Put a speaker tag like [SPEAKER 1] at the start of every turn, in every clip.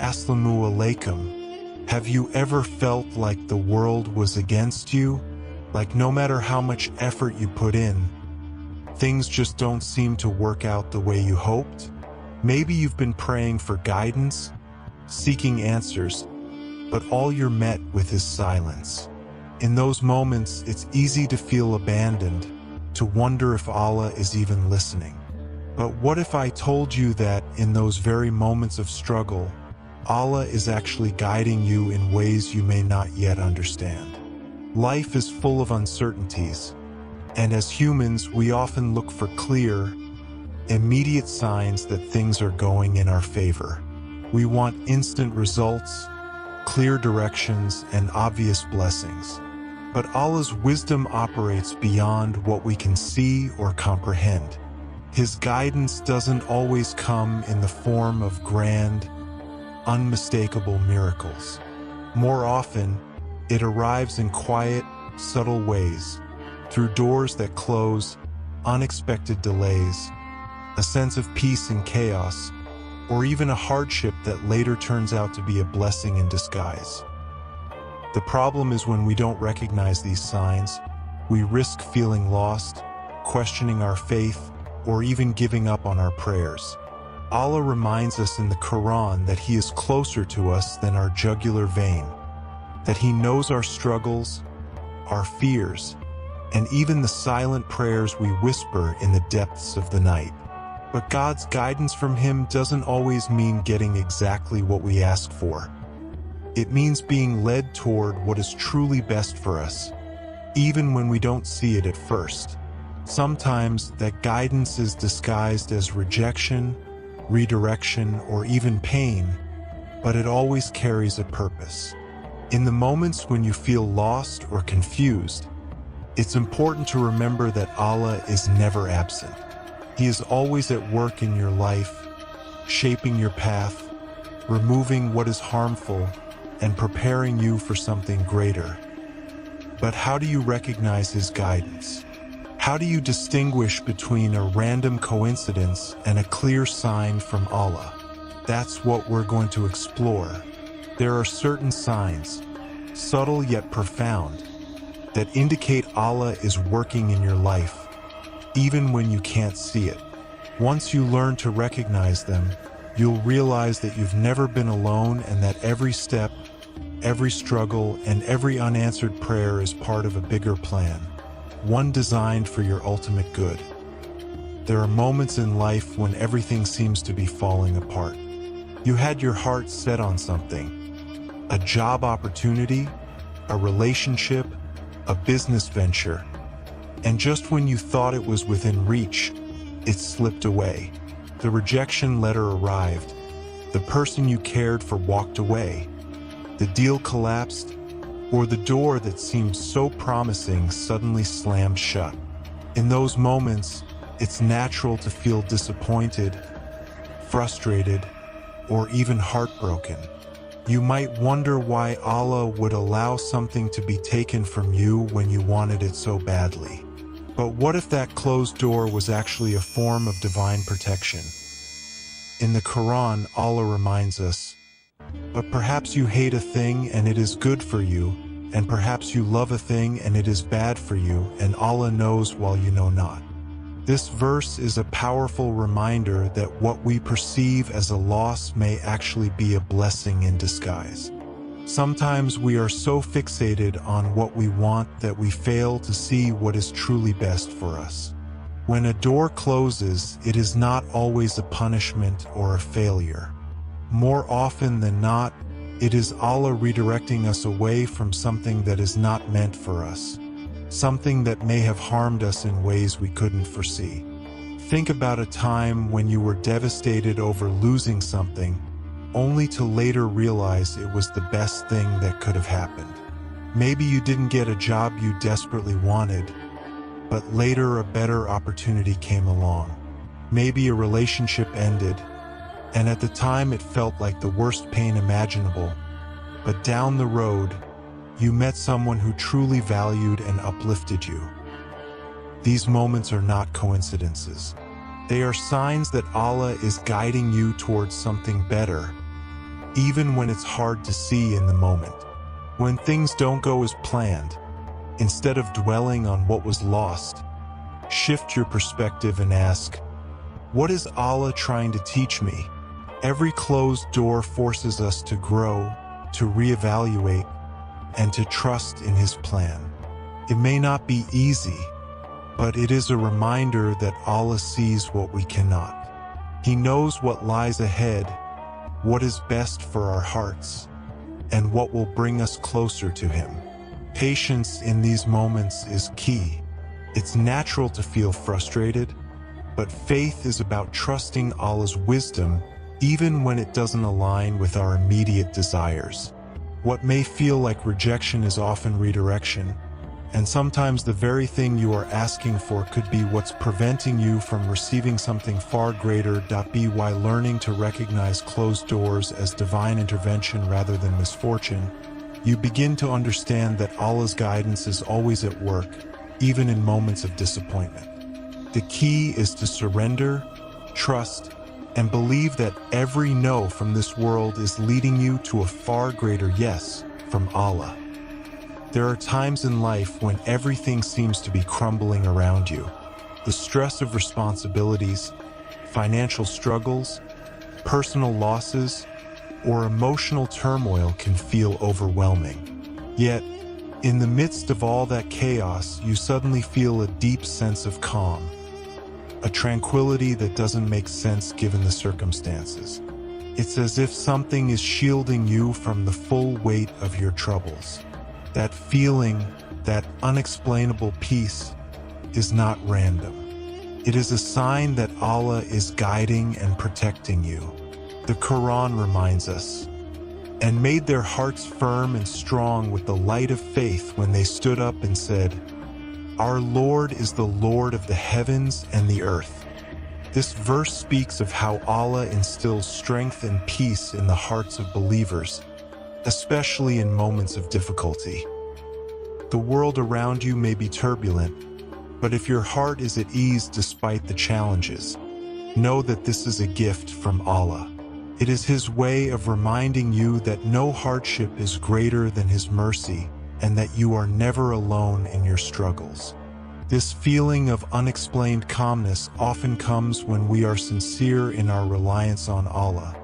[SPEAKER 1] Assalamu alaikum. Have you ever felt like the world was against you? Like no matter how much effort you put in, things just don't seem to work out the way you hoped? Maybe you've been praying for guidance, seeking answers, but all you're met with is silence. In those moments, it's easy to feel abandoned, to wonder if Allah is even listening. But what if I told you that in those very moments of struggle, Allah is actually guiding you in ways you may not yet understand? Life is full of uncertainties, and as humans, we often look for clear, immediate signs that things are going in our favor. We want instant results, clear directions, and obvious blessings. But Allah's wisdom operates beyond what we can see or comprehend. His guidance doesn't always come in the form of grand, unmistakable miracles. More often, it arrives in quiet, subtle ways, through doors that close, unexpected delays, a sense of peace in chaos, or even a hardship that later turns out to be a blessing in disguise. The problem is when we don't recognize these signs, we risk feeling lost, questioning our faith, or even giving up on our prayers. Allah reminds us in the Quran that He is closer to us than our jugular vein, that He knows our struggles, our fears, and even the silent prayers we whisper in the depths of the night. But God's guidance from Him doesn't always mean getting exactly what we ask for. It means being led toward what is truly best for us, even when we don't see it at first. Sometimes that guidance is disguised as rejection, redirection, or even pain, but it always carries a purpose. In the moments when you feel lost or confused, it's important to remember that Allah is never absent. He is always at work in your life, shaping your path, removing what is harmful, and preparing you for something greater. But how do you recognize His guidance? How do you distinguish between a random coincidence and a clear sign from Allah? That's what we're going to explore. There are certain signs, subtle yet profound, that indicate Allah is working in your life, even when you can't see it. Once you learn to recognize them, you'll realize that you've never been alone and that every step, every struggle, and every unanswered prayer is part of a bigger plan, one designed for your ultimate good. There are moments in life when everything seems to be falling apart. You had your heart set on something, a job opportunity, a relationship, a business venture, and just when you thought it was within reach, it slipped away. The rejection letter arrived. The person you cared for walked away. The deal collapsed, or the door that seemed so promising suddenly slammed shut. In those moments, it's natural to feel disappointed, frustrated, or even heartbroken. You might wonder why Allah would allow something to be taken from you when you wanted it so badly. But what if that closed door was actually a form of divine protection? In the Quran, Allah reminds us, "But perhaps you hate a thing and it is good for you, and perhaps you love a thing and it is bad for you, and Allah knows while you know not." This verse is a powerful reminder that what we perceive as a loss may actually be a blessing in disguise. Sometimes we are so fixated on what we want that we fail to see what is truly best for us. When a door closes, it is not always a punishment or a failure. More often than not, it is Allah redirecting us away from something that is not meant for us, something that may have harmed us in ways we couldn't foresee. Think about a time when you were devastated over losing something, only to later realize it was the best thing that could have happened. Maybe you didn't get a job you desperately wanted, but later a better opportunity came along. Maybe a relationship ended, and at the time it felt like the worst pain imaginable, but down the road, you met someone who truly valued and uplifted you. These moments are not coincidences. They are signs that Allah is guiding you towards something better, even when it's hard to see in the moment. When things don't go as planned, instead of dwelling on what was lost, shift your perspective and ask, what is Allah trying to teach me? Every closed door forces us to grow, to reevaluate, and to trust in His plan. It may not be easy, but it is a reminder that Allah sees what we cannot. He knows what lies ahead, what is best for our hearts, and what will bring us closer to Him. Patience in these moments is key. It's natural to feel frustrated, but faith is about trusting Allah's wisdom even when it doesn't align with our immediate desires. What may feel like rejection is often redirection, and sometimes the very thing you are asking for could be what's preventing you from receiving something far greater. By learning to recognize closed doors as divine intervention rather than misfortune, you begin to understand that Allah's guidance is always at work, even in moments of disappointment. The key is to surrender, trust, and believe that every no from this world is leading you to a far greater yes from Allah. There are times in life when everything seems to be crumbling around you. The stress of responsibilities, financial struggles, personal losses, or emotional turmoil can feel overwhelming. Yet, in the midst of all that chaos, you suddenly feel a deep sense of calm, a tranquility that doesn't make sense given the circumstances. It's as if something is shielding you from the full weight of your troubles. That feeling, that unexplainable peace, is not random. It is a sign that Allah is guiding and protecting you. The Quran reminds us, and made their hearts firm and strong with the light of faith when they stood up and said, Our Lord is the Lord of the heavens and the earth. This verse speaks of how Allah instills strength and peace in the hearts of believers, especially in moments of difficulty. The world around you may be turbulent, but if your heart is at ease despite the challenges, know that this is a gift from Allah. It is His way of reminding you that no hardship is greater than His mercy and that you are never alone in your struggles. This feeling of unexplained calmness often comes when we are sincere in our reliance on Allah,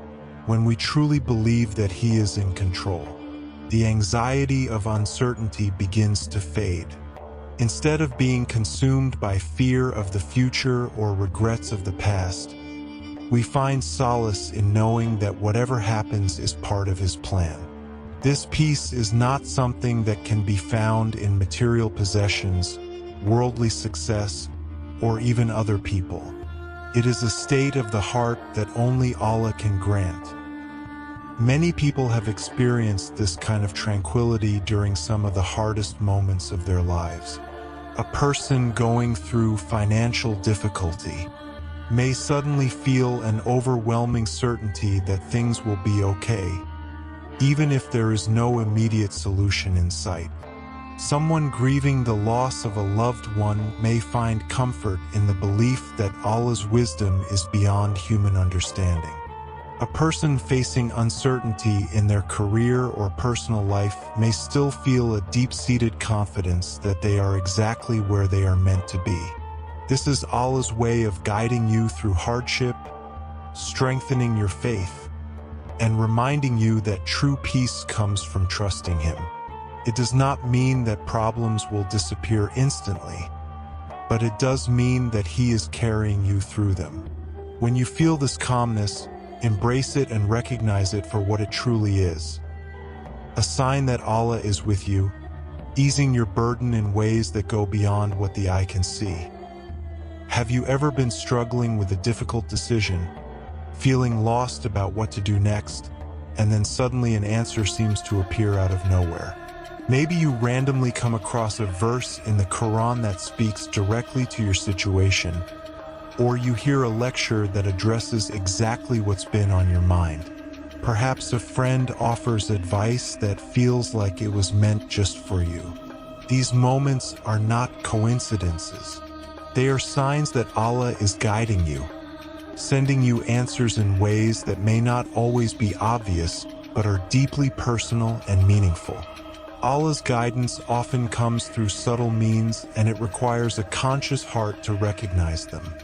[SPEAKER 1] when we truly believe that He is in control. The anxiety of uncertainty begins to fade. Instead of being consumed by fear of the future or regrets of the past, we find solace in knowing that whatever happens is part of His plan. This peace is not something that can be found in material possessions, worldly success, or even other people. It is a state of the heart that only Allah can grant. Many people have experienced this kind of tranquility during some of the hardest moments of their lives. A person going through financial difficulty may suddenly feel an overwhelming certainty that things will be okay, even if there is no immediate solution in sight. Someone grieving the loss of a loved one may find comfort in the belief that Allah's wisdom is beyond human understanding. A person facing uncertainty in their career or personal life may still feel a deep-seated confidence that they are exactly where they are meant to be. This is Allah's way of guiding you through hardship, strengthening your faith, and reminding you that true peace comes from trusting Him. It does not mean that problems will disappear instantly, but it does mean that He is carrying you through them. When you feel this calmness, embrace it and recognize it for what it truly is. A sign that Allah is with you, easing your burden in ways that go beyond what the eye can see. Have you ever been struggling with a difficult decision, feeling lost about what to do next, and then suddenly an answer seems to appear out of nowhere? Maybe you randomly come across a verse in the Quran that speaks directly to your situation, or you hear a lecture that addresses exactly what's been on your mind. Perhaps a friend offers advice that feels like it was meant just for you. These moments are not coincidences. They are signs that Allah is guiding you, sending you answers in ways that may not always be obvious, but are deeply personal and meaningful. Allah's guidance often comes through subtle means, and it requires a conscious heart to recognize them.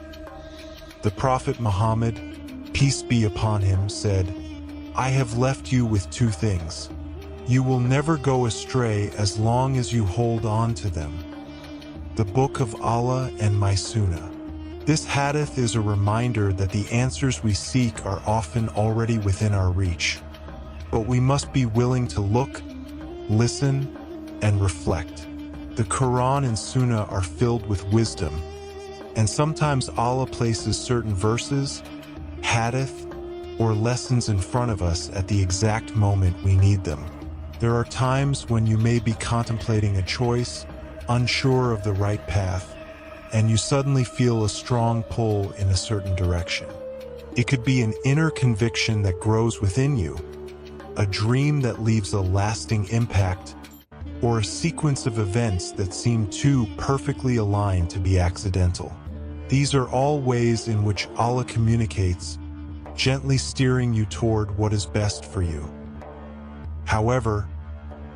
[SPEAKER 1] The Prophet Muhammad, peace be upon him, said, "I have left you with two things. You will never go astray as long as you hold on to them: the Book of Allah and my Sunnah." This hadith is a reminder that the answers we seek are often already within our reach, but we must be willing to look, listen, and reflect. The Quran and Sunnah are filled with wisdom, and sometimes Allah places certain verses, hadith, or lessons in front of us at the exact moment we need them. There are times when you may be contemplating a choice, unsure of the right path, and you suddenly feel a strong pull in a certain direction. It could be an inner conviction that grows within you, a dream that leaves a lasting impact, or a sequence of events that seem too perfectly aligned to be accidental. These are all ways in which Allah communicates, gently steering you toward what is best for you. However,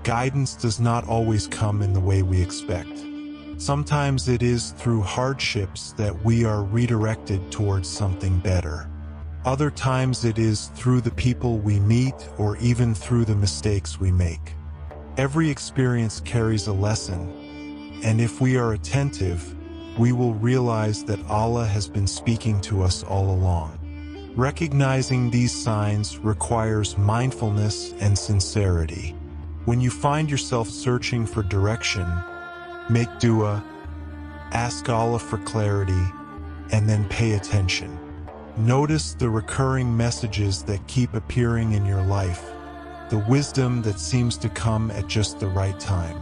[SPEAKER 1] guidance does not always come in the way we expect. Sometimes it is through hardships that we are redirected towards something better. Other times it is through the people we meet, or even through the mistakes we make. Every experience carries a lesson, and if we are attentive, we will realize that Allah has been speaking to us all along. Recognizing these signs requires mindfulness and sincerity. When you find yourself searching for direction, make dua, ask Allah for clarity, and then pay attention. Notice the recurring messages that keep appearing in your life, the wisdom that seems to come at just the right time.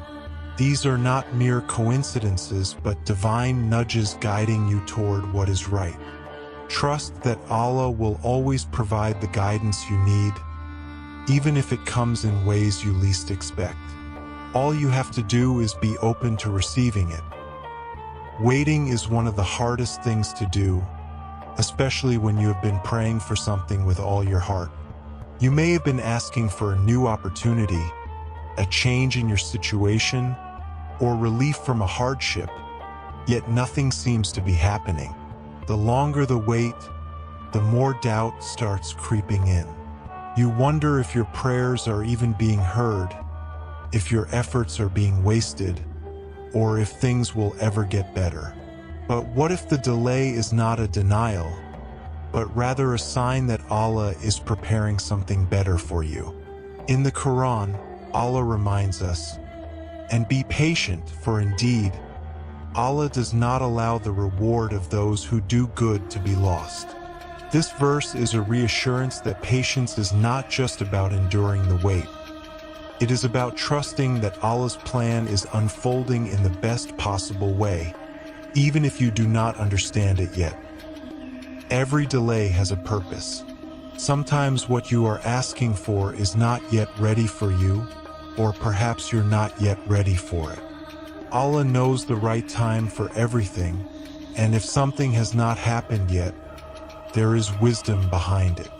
[SPEAKER 1] These are not mere coincidences, but divine nudges guiding you toward what is right. Trust that Allah will always provide the guidance you need, even if it comes in ways you least expect. All you have to do is be open to receiving it. Waiting is one of the hardest things to do, especially when you have been praying for something with all your heart. You may have been asking for a new opportunity, a change in your situation, or relief from a hardship, yet nothing seems to be happening. The longer the wait, the more doubt starts creeping in. You wonder if your prayers are even being heard, if your efforts are being wasted, or if things will ever get better. But what if the delay is not a denial, but rather a sign that Allah is preparing something better for you? In the Quran, Allah reminds us, "And be patient, for indeed, Allah does not allow the reward of those who do good to be lost." This verse is a reassurance that patience is not just about enduring the wait. It is about trusting that Allah's plan is unfolding in the best possible way, even if you do not understand it yet. Every delay has a purpose. Sometimes what you are asking for is not yet ready for you, or perhaps you're not yet ready for it. Allah knows the right time for everything, and if something has not happened yet, there is wisdom behind it.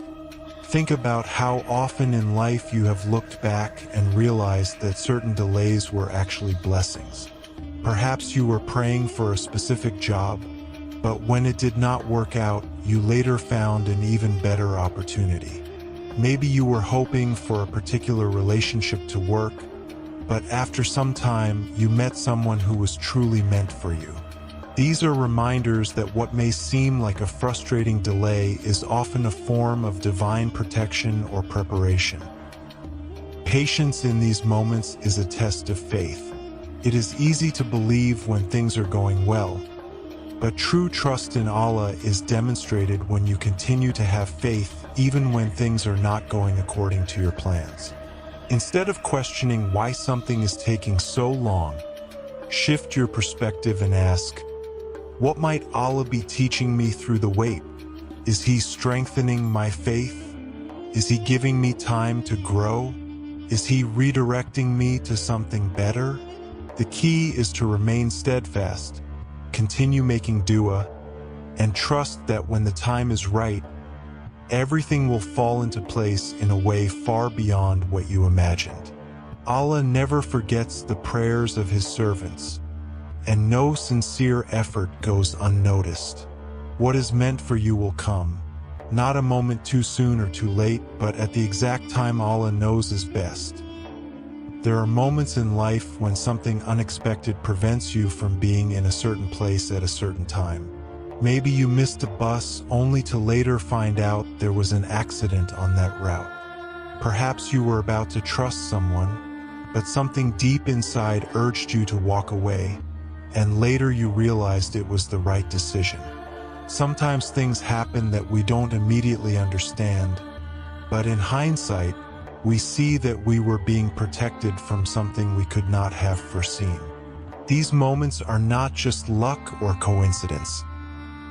[SPEAKER 1] Think about how often in life you have looked back and realized that certain delays were actually blessings. Perhaps you were praying for a specific job, but when it did not work out, you later found an even better opportunity. Maybe you were hoping for a particular relationship to work, but after some time, you met someone who was truly meant for you. These are reminders that what may seem like a frustrating delay is often a form of divine protection or preparation. Patience in these moments is a test of faith. It is easy to believe when things are going well, but true trust in Allah is demonstrated when you continue to have faith even when things are not going according to your plans. Instead of questioning why something is taking so long, shift your perspective and ask, what might Allah be teaching me through the wait? Is He strengthening my faith? Is He giving me time to grow? Is He redirecting me to something better? The key is to remain steadfast, continue making dua, and trust that when the time is right, everything will fall into place in a way far beyond what you imagined. Allah never forgets the prayers of His servants, and no sincere effort goes unnoticed. What is meant for you will come, not a moment too soon or too late, but at the exact time Allah knows is best. There are moments in life when something unexpected prevents you from being in a certain place at a certain time. Maybe you missed a bus only to later find out there was an accident on that route. Perhaps you were about to trust someone, but something deep inside urged you to walk away, and later you realized it was the right decision. Sometimes things happen that we don't immediately understand, but in hindsight, we see that we were being protected from something we could not have foreseen. These moments are not just luck or coincidence.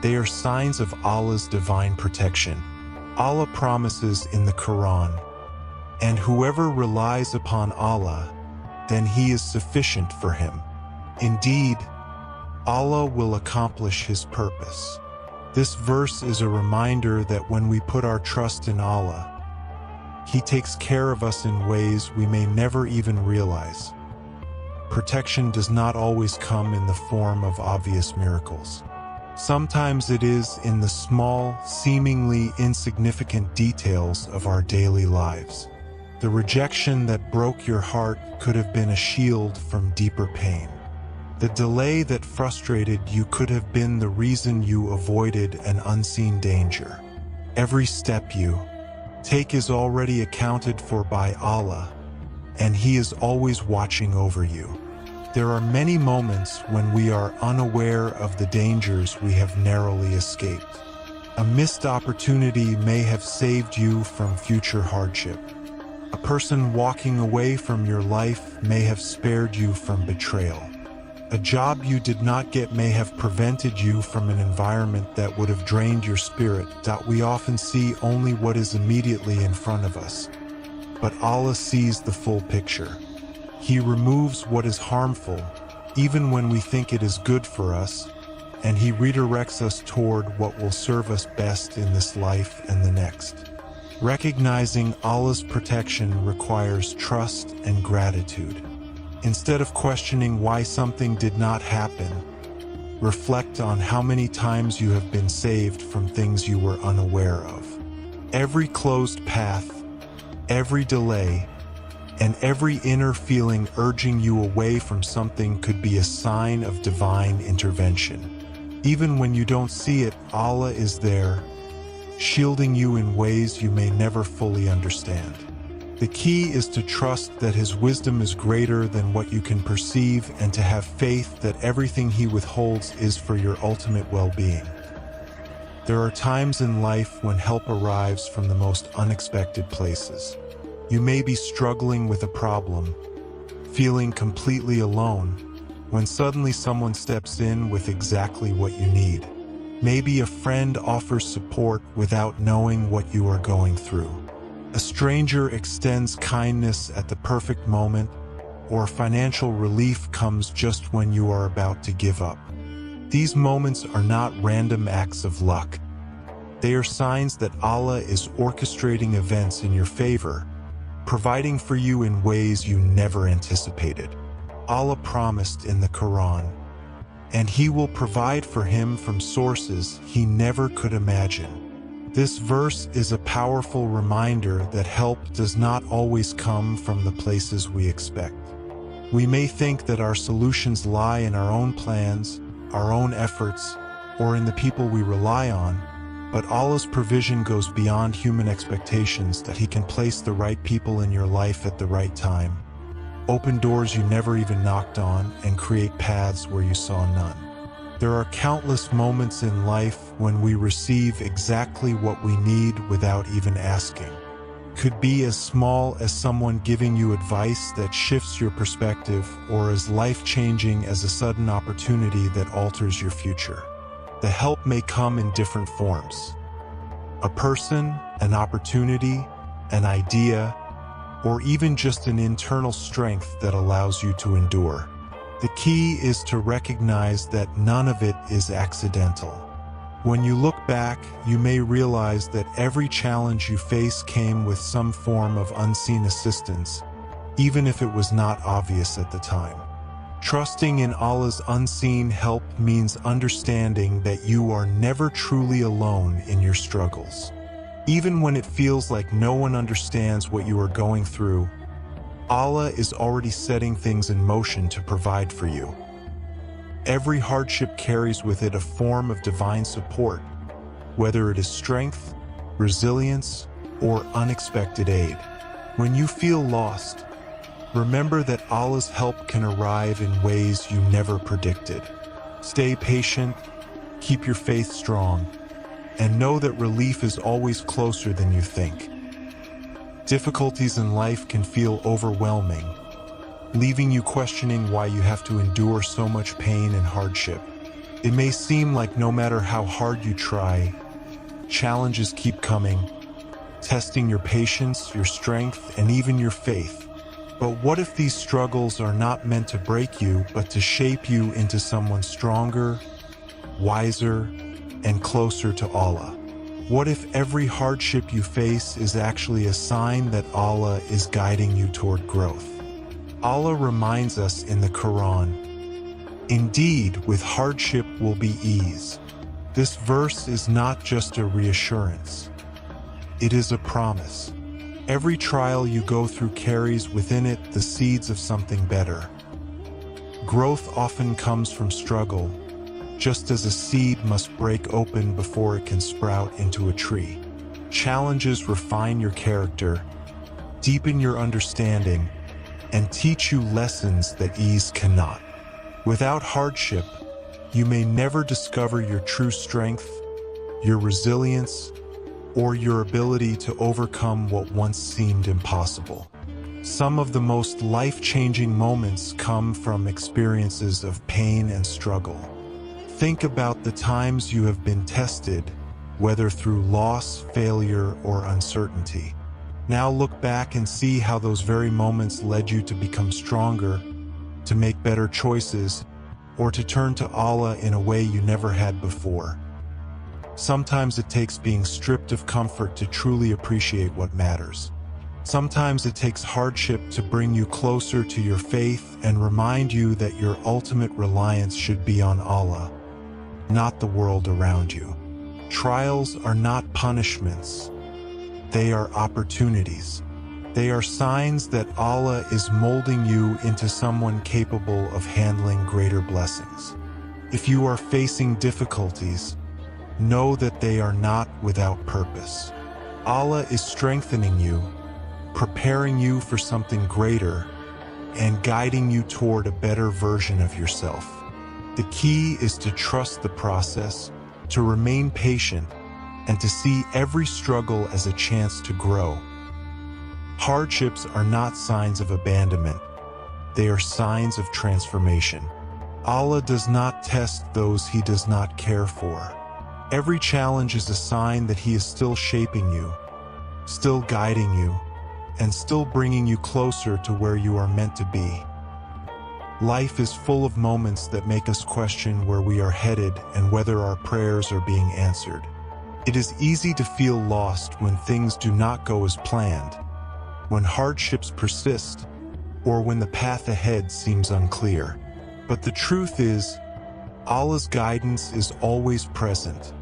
[SPEAKER 1] They are signs of Allah's divine protection. Allah promises in the Quran, "And whoever relies upon Allah, then He is sufficient for him. Indeed, Allah will accomplish His purpose." This verse is a reminder that when we put our trust in Allah, He takes care of us in ways we may never even realize. Protection does not always come in the form of obvious miracles. Sometimes it is in the small, seemingly insignificant details of our daily lives. The rejection that broke your heart could have been a shield from deeper pain. The delay that frustrated you could have been the reason you avoided an unseen danger. Every step you take is already accounted for by Allah, and He is always watching over you. There are many moments when we are unaware of the dangers we have narrowly escaped. A missed opportunity may have saved you from future hardship. A person walking away from your life may have spared you from betrayal. A job you did not get may have prevented you from an environment that would have drained your spirit. We often see only what is immediately in front of us, but Allah sees the full picture. He removes what is harmful, even when we think it is good for us, and He redirects us toward what will serve us best in this life and the next. Recognizing Allah's protection requires trust and gratitude. Instead of questioning why something did not happen, reflect on how many times you have been saved from things you were unaware of. Every closed path, every delay, and every inner feeling urging you away from something could be a sign of divine intervention. Even when you don't see it, Allah is there, shielding you in ways you may never fully understand. The key is to trust that His wisdom is greater than what you can perceive, and to have faith that everything He withholds is for your ultimate well-being. There are times in life when help arrives from the most unexpected places. You may be struggling with a problem, feeling completely alone, when suddenly someone steps in with exactly what you need. Maybe a friend offers support without knowing what you are going through. A stranger extends kindness at the perfect moment, or financial relief comes just when you are about to give up. These moments are not random acts of luck. They are signs that Allah is orchestrating events in your favor, providing for you in ways you never anticipated. Allah promised in the Quran, "And He will provide for him from sources he never could imagine." This verse is a powerful reminder that help does not always come from the places we expect. We may think that our solutions lie in our own plans, our own efforts, or in the people we rely on, but Allah's provision goes beyond human expectations. That He can place the right people in your life at the right time, open doors you never even knocked on, and create paths where you saw none. There are countless moments in life when we receive exactly what we need without even asking. Could be as small as someone giving you advice that shifts your perspective, or as life-changing as a sudden opportunity that alters your future. The help may come in different forms. A person, an opportunity, an idea, or even just an internal strength that allows you to endure. The key is to recognize that none of it is accidental. When you look back, you may realize that every challenge you face came with some form of unseen assistance, even if it was not obvious at the time. Trusting in Allah's unseen help means understanding that you are never truly alone in your struggles. Even when it feels like no one understands what you are going through, Allah is already setting things in motion to provide for you. Every hardship carries with it a form of divine support, whether it is strength, resilience, or unexpected aid. When you feel lost, remember that Allah's help can arrive in ways you never predicted. Stay patient, keep your faith strong, and know that relief is always closer than you think. Difficulties in life can feel overwhelming, leaving you questioning why you have to endure so much pain and hardship. It may seem like no matter how hard you try, challenges keep coming, testing your patience, your strength, and even your faith. But what if these struggles are not meant to break you, but to shape you into someone stronger, wiser, and closer to Allah? What if every hardship you face is actually a sign that Allah is guiding you toward growth? Allah reminds us in the Quran, "Indeed, with hardship will be ease." This verse is not just a reassurance. It is a promise. Every trial you go through carries within it the seeds of something better. Growth often comes from struggle, just as a seed must break open before it can sprout into a tree. Challenges refine your character, deepen your understanding, and teach you lessons that ease cannot. Without hardship, you may never discover your true strength, your resilience, or your ability to overcome what once seemed impossible. Some of the most life-changing moments come from experiences of pain and struggle. Think about the times you have been tested, whether through loss, failure, or uncertainty. Now look back and see how those very moments led you to become stronger, to make better choices, or to turn to Allah in a way you never had before. Sometimes it takes being stripped of comfort to truly appreciate what matters. Sometimes it takes hardship to bring you closer to your faith and remind you that your ultimate reliance should be on Allah, not the world around you. Trials are not punishments. They are opportunities. They are signs that Allah is molding you into someone capable of handling greater blessings. If you are facing difficulties, know that they are not without purpose. Allah is strengthening you, preparing you for something greater, and guiding you toward a better version of yourself. The key is to trust the process, to remain patient, and to see every struggle as a chance to grow. Hardships are not signs of abandonment. They are signs of transformation. Allah does not test those He does not care for. Every challenge is a sign that He is still shaping you, still guiding you, and still bringing you closer to where you are meant to be. Life is full of moments that make us question where we are headed and whether our prayers are being answered. It is easy to feel lost when things do not go as planned, when hardships persist, or when the path ahead seems unclear. But the truth is, Allah's guidance is always present,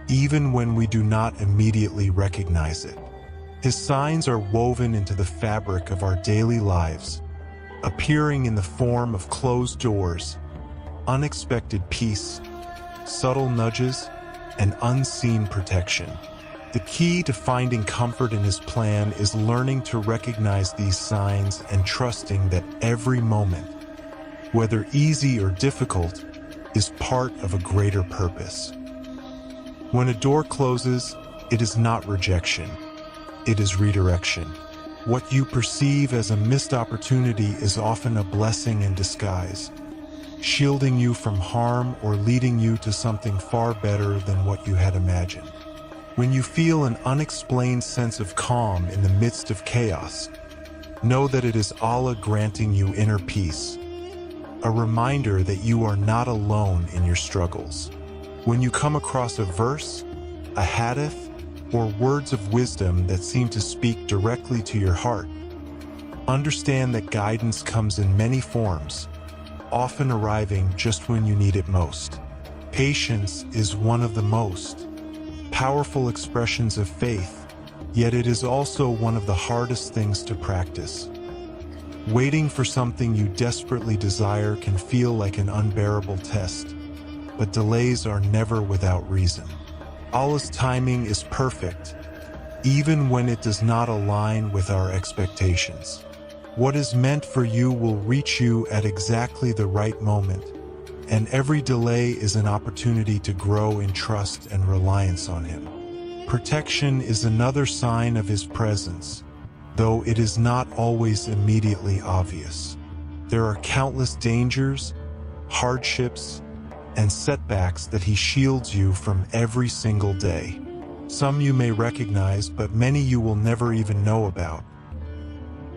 [SPEAKER 1] even when we do not immediately recognize it. His signs are woven into the fabric of our daily lives, appearing in the form of closed doors, unexpected peace, subtle nudges, and unseen protection. The key to finding comfort in His plan is learning to recognize these signs and trusting that every moment, whether easy or difficult, is part of a greater purpose. When a door closes, it is not rejection, it is redirection. What you perceive as a missed opportunity is often a blessing in disguise, shielding you from harm or leading you to something far better than what you had imagined. When you feel an unexplained sense of calm in the midst of chaos, know that it is Allah granting you inner peace, a reminder that you are not alone in your struggles. When you come across a verse, a hadith, or words of wisdom that seem to speak directly to your heart, understand that guidance comes in many forms, often arriving just when you need it most. Patience is one of the most powerful expressions of faith, yet it is also one of the hardest things to practice. Waiting for something you desperately desire can feel like an unbearable test, but delays are never without reason. Allah's timing is perfect, even when it does not align with our expectations. What is meant for you will reach you at exactly the right moment, and every delay is an opportunity to grow in trust and reliance on Him. Protection is another sign of His presence, though it is not always immediately obvious. There are countless dangers, hardships, and setbacks that He shields you from every single day. Some you may recognize, but many you will never even know about.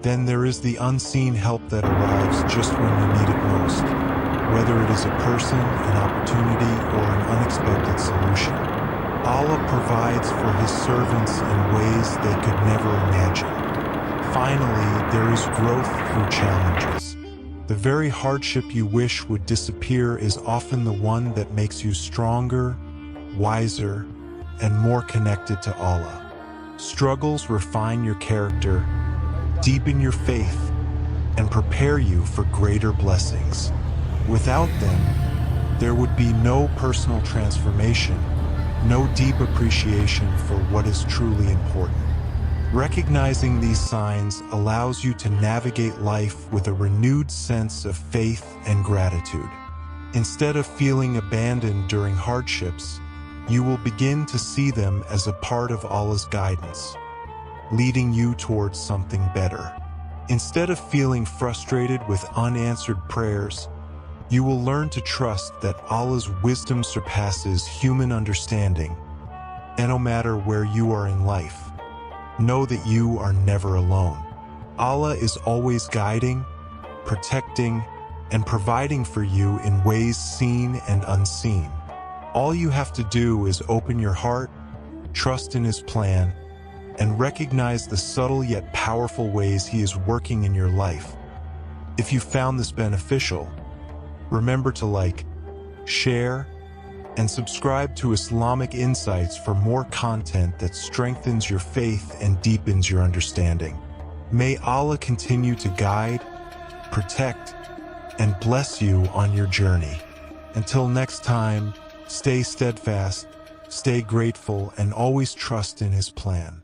[SPEAKER 1] Then there is the unseen help that arrives just when you need it most, whether it is a person, an opportunity, or an unexpected solution. Allah provides for His servants in ways they could never imagine. Finally, there is growth through challenges. The very hardship you wish would disappear is often the one that makes you stronger, wiser, and more connected to Allah. Struggles refine your character, deepen your faith, and prepare you for greater blessings. Without them, there would be no personal transformation, no deep appreciation for what is truly important. Recognizing these signs allows you to navigate life with a renewed sense of faith and gratitude. Instead of feeling abandoned during hardships, you will begin to see them as a part of Allah's guidance, leading you towards something better. Instead of feeling frustrated with unanswered prayers, you will learn to trust that Allah's wisdom surpasses human understanding, and no matter where you are in life, know that you are never alone. Allah is always guiding, protecting, and providing for you in ways seen and unseen. All you have to do is open your heart, trust in His plan, and recognize the subtle yet powerful ways He is working in your life. If you found this beneficial, remember to like, share, and subscribe to Islamic Insights for more content that strengthens your faith and deepens your understanding. May Allah continue to guide, protect, and bless you on your journey. Until next time, stay steadfast, stay grateful, and always trust in His plan.